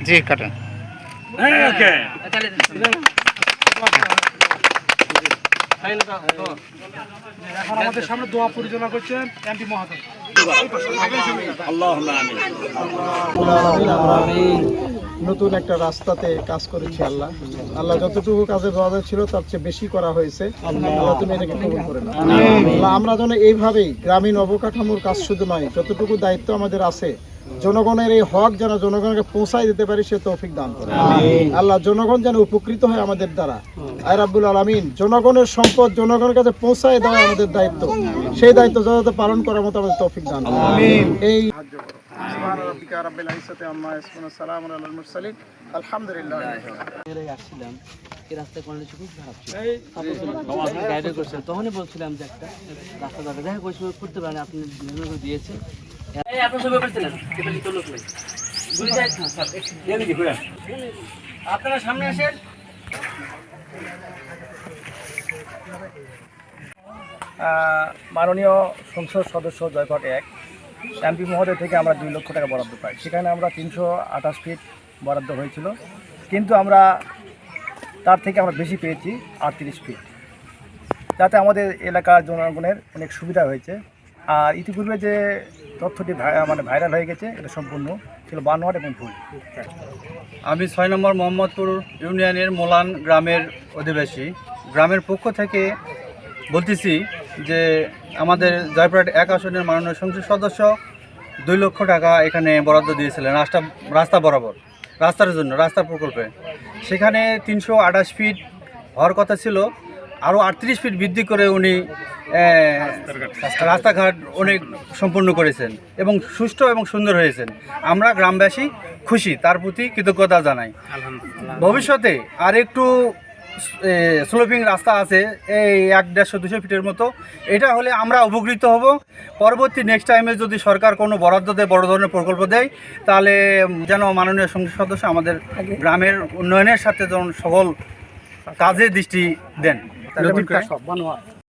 জি কাটেন। এখন আমাদের সামনে দোয়া পরিচালনা করছেন এমপি মহোদয়। নতুন একটা রাস্তাতে কাজ করেছি আল্লাহ। আল্লাহ যতটুকু কাজে বাধা ছিল তার চেয়ে বেশি করা হয়েছে। আল্লাহ তুমি এটাকে কবুল করে নাও। আল্লাহ আমরা যেন এইভাবেই গ্রামীণ অবকাঠামোর কাজ শুধু নয়, যতটুকু দায়িত্ব আমাদের আছে জনগণের এই হক যেন জনগণকে পৌঁছায় দিতে পারি সে তৌফিক দান করে। আল্লাহ জনগণ যেন উপকৃত হয় আমাদের দ্বারা। আয় রাব্বুল আলামিন, জনগণের সম্পদ জনগণের কাছে পৌঁছায় দেওয়া আমাদের দায়িত্ব, সেই দায়িত্ব যথাযথ পালন করার মতো আমাদের তৌফিক দান করুন। এই আলহামদুলিল্লাহ। আসছিলাম এই রাস্তায় কন্ডিশন খুব খারাপ ছিল, গাইড করছিলাম, তখনই বলছিলাম যে একটা রাস্তা যাবে, দেখা করতে পারেন আপনি নির্ণয় দিয়েছেন। আপনারা সামনে আসেন। মাননীয় সংসদ সদস্য জয়কট ১ এমপি মহোদয় থেকে আমরা 2 লক্ষ টাকা বরাদ্দ পাই। সেখানে আমরা 328 ফিট বরাদ্দ হয়েছিল, কিন্তু আমরা তার থেকে আমরা বেশি পেয়েছি 38 ফিট, যাতে আমাদের এলাকার জনগণের অনেক সুবিধা হয়েছে। আর ইতিপূর্বে যে তথ্যটি ভাইরাল হয়ে গেছে এটা সম্পূর্ণ ছিল বানোয়াট এবং ভুল। আমি 6 নম্বর মোহাম্মদপুর ইউনিয়নের মোলান গ্রামের অধিবাসী। গ্রামের পক্ষ থেকে বলতেছি যে আমাদের জয়পুরহাট 1 আসনের মাননীয় সংসদ সদস্য 2 লক্ষ টাকা এখানে বরাদ্দ দিয়েছিলেন রাস্তা বরাবর, রাস্তার জন্য, রাস্তা প্রকল্পে। সেখানে 328 ফিট হওয়ার কথা ছিল, আরও 38 ফিট বৃদ্ধি করে উনি রাস্তাঘাট অনেক সম্পূর্ণ করেছেন এবং সুষ্ঠু এবং সুন্দর হয়েছেন। আমরা গ্রামবাসী খুশি, তার প্রতি কৃতজ্ঞতা জানাই। ভবিষ্যতে আর একটু স্লোপিং রাস্তা আছে এই 150-200 ফিটের মতো, এটা হলে আমরা উপকৃত হব। পরবর্তী নেক্সট টাইমে যদি সরকার কোনো বরাদ্দ দেয়, বড় ধরনের প্রকল্প দেয়, তাহলে যেন মাননীয় সংসদ সদস্য আমাদের গ্রামের উন্নয়নের সাথে যেন সকল কাজে দৃষ্টি দেন।